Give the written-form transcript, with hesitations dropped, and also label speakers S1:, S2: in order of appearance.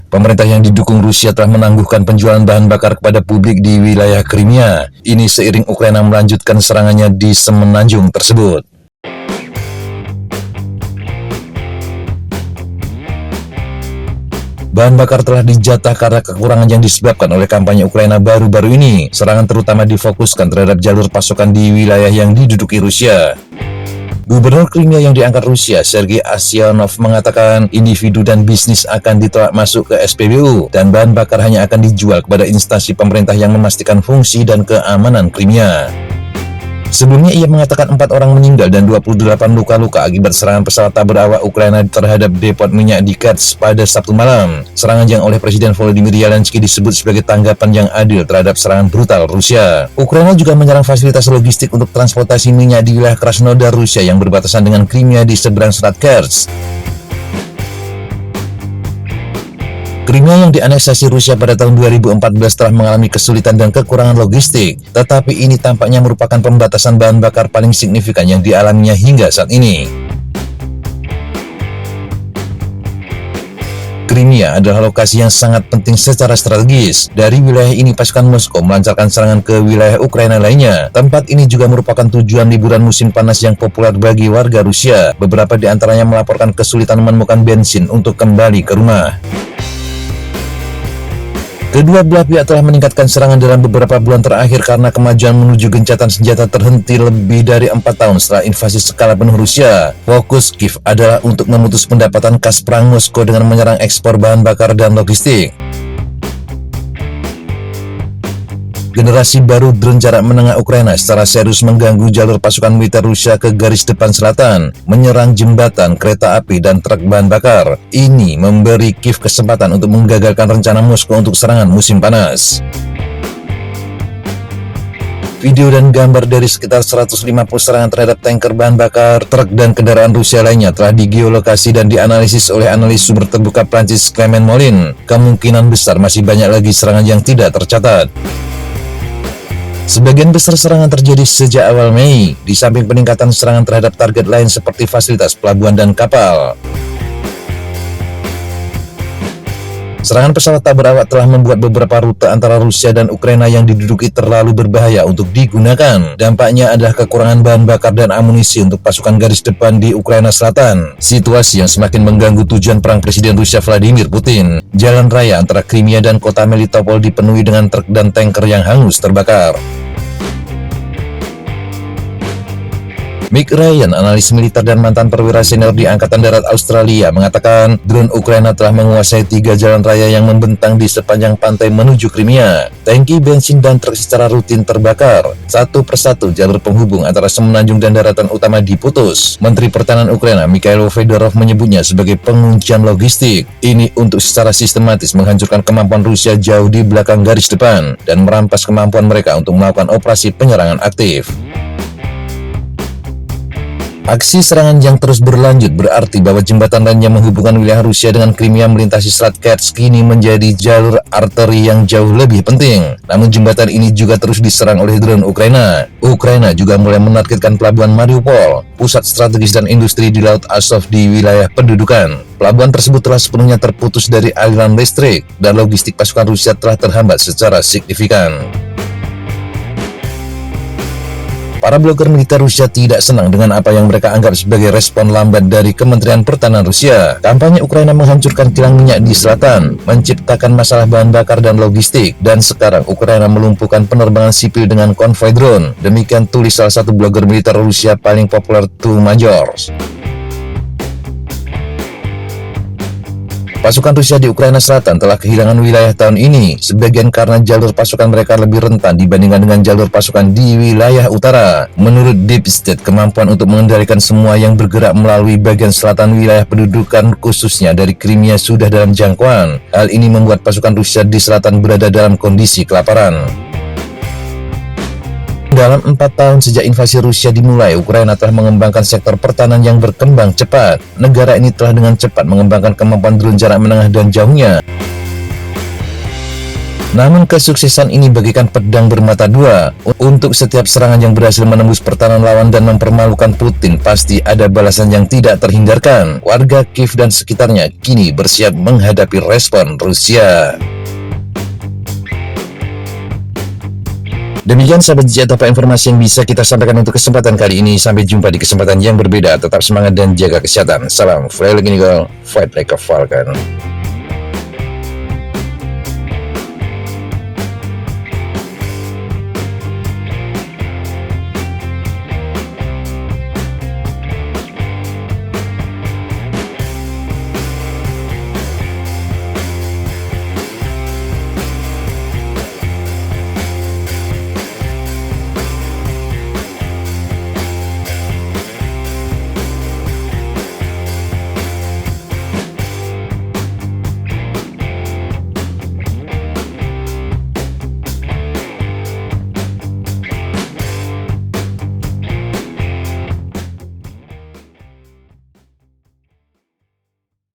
S1: Pemerintah yang didukung Rusia telah menangguhkan penjualan bahan bakar kepada publik di wilayah Crimea. Ini seiring Ukraina melanjutkan serangannya di semenanjung tersebut. Bahan bakar telah dijatah karena kekurangan yang disebabkan oleh kampanye Ukraina baru-baru ini. Serangan terutama difokuskan terhadap jalur pasokan di wilayah yang diduduki Rusia. Gubernur Crimea yang diangkat Rusia, Sergei Aksyonov, mengatakan individu dan bisnis akan ditolak masuk ke SPBU dan bahan bakar hanya akan dijual kepada instansi pemerintah yang memastikan fungsi dan keamanan Crimea. Sebelumnya ia mengatakan 4 orang meninggal dan 28 luka-luka akibat serangan pesawat tak berawak Ukraina terhadap depot minyak di Kerch pada Sabtu malam. Serangan yang oleh Presiden Volodymyr Zelensky disebut sebagai tanggapan yang adil terhadap serangan brutal Rusia. Ukraina juga menyerang fasilitas logistik untuk transportasi minyak di wilayah Krasnodar, Rusia yang berbatasan dengan Crimea di seberang selat Kerch. Crimea yang dianeksasi Rusia pada tahun 2014 telah mengalami kesulitan dan kekurangan logistik, tetapi ini tampaknya merupakan pembatasan bahan bakar paling signifikan yang dialaminya hingga saat ini. Crimea adalah lokasi yang sangat penting secara strategis. Dari wilayah ini pasukan Moskow melancarkan serangan ke wilayah Ukraina lainnya. Tempat ini juga merupakan tujuan liburan musim panas yang populer bagi warga Rusia. Beberapa di antaranya melaporkan kesulitan menemukan bensin untuk kembali ke rumah. Kedua belah pihak telah meningkatkan serangan dalam beberapa bulan terakhir karena kemajuan menuju gencatan senjata terhenti lebih dari 4 tahun setelah invasi skala penuh Rusia. Fokus Kiev adalah untuk memutus pendapatan kas perang Moskow dengan menyerang ekspor bahan bakar dan logistik. Generasi baru drone jarak menengah Ukraina secara serius mengganggu jalur pasukan militer Rusia ke garis depan selatan, menyerang jembatan, kereta api, dan truk bahan bakar. Ini memberi Kiev kesempatan untuk menggagalkan rencana Moskow untuk serangan musim panas. Video dan gambar dari sekitar 150 serangan terhadap tanker bahan bakar, truk, dan kendaraan Rusia lainnya telah digeolokasi dan dianalisis oleh analis sumber terbuka Prancis Clement Mollin. Kemungkinan besar masih banyak lagi serangan yang tidak tercatat. Sebagian besar serangan terjadi sejak awal Mei, di samping peningkatan serangan terhadap target lain seperti fasilitas pelabuhan dan kapal. Serangan pesawat tak berawak telah membuat beberapa rute antara Rusia dan Ukraina yang diduduki terlalu berbahaya untuk digunakan. Dampaknya adalah kekurangan bahan bakar dan amunisi untuk pasukan garis depan di Ukraina Selatan. Situasi yang semakin mengganggu tujuan perang Presiden Rusia Vladimir Putin. Jalan raya antara Crimea dan kota Melitopol dipenuhi dengan truk dan tanker yang hangus terbakar. Mick Ryan, analis militer dan mantan perwira senior di Angkatan Darat Australia, mengatakan drone Ukraina telah menguasai 3 jalan raya yang membentang di sepanjang pantai menuju Crimea. Tangki bensin dan truk secara rutin terbakar. Satu persatu jalur penghubung antara semenanjung dan daratan utama diputus. Menteri Pertahanan Ukraina Mikhailo Fedorov menyebutnya sebagai penguncian logistik. Ini untuk secara sistematis menghancurkan kemampuan Rusia jauh di belakang garis depan dan merampas kemampuan mereka untuk melakukan operasi penyerangan aktif. Aksi serangan yang terus berlanjut berarti bahwa jembatan lain yang menghubungkan wilayah Rusia dengan Crimea melintasi selat Kerch kini menjadi jalur arteri yang jauh lebih penting. Namun jembatan ini juga terus diserang oleh drone Ukraina. Ukraina juga mulai menargetkan pelabuhan Mariupol, pusat strategis dan industri di Laut Azov di wilayah pendudukan. Pelabuhan tersebut telah sepenuhnya terputus dari aliran listrik dan logistik pasukan Rusia telah terhambat secara signifikan. Para blogger militer Rusia tidak senang dengan apa yang mereka anggap sebagai respon lambat dari Kementerian Pertahanan Rusia. Kampanye Ukraina menghancurkan kilang minyak di selatan, menciptakan masalah bahan bakar dan logistik, dan sekarang Ukraina melumpuhkan penerbangan sipil dengan konvoi drone. Demikian tulis salah satu blogger militer Rusia paling populer, Two Majors. Pasukan Rusia di Ukraina Selatan telah kehilangan wilayah tahun ini, sebagian karena jalur pasukan mereka lebih rentan dibandingkan dengan jalur pasukan di wilayah utara. Menurut Deep State, kemampuan untuk mengendalikan semua yang bergerak melalui bagian selatan wilayah pendudukan khususnya dari Crimea sudah dalam jangkauan. Hal ini membuat pasukan Rusia di selatan berada dalam kondisi kelaparan. Dalam 4 tahun sejak invasi Rusia dimulai, Ukraina telah mengembangkan sektor pertahanan yang berkembang cepat. Negara ini telah dengan cepat mengembangkan kemampuan drone jarak menengah dan jauhnya. Namun kesuksesan ini bagaikan pedang bermata dua. Untuk setiap serangan yang berhasil menembus pertahanan lawan dan mempermalukan Putin, pasti ada balasan yang tidak terhindarkan. Warga Kiev dan sekitarnya kini bersiap menghadapi respon Rusia. Demikian sahabat JT apa informasi yang bisa kita sampaikan untuk kesempatan kali ini. Sampai jumpa di kesempatan yang berbeda. Tetap semangat dan jaga kesehatan. Salam Fly Like an Eagle, Fight Like a Falcon.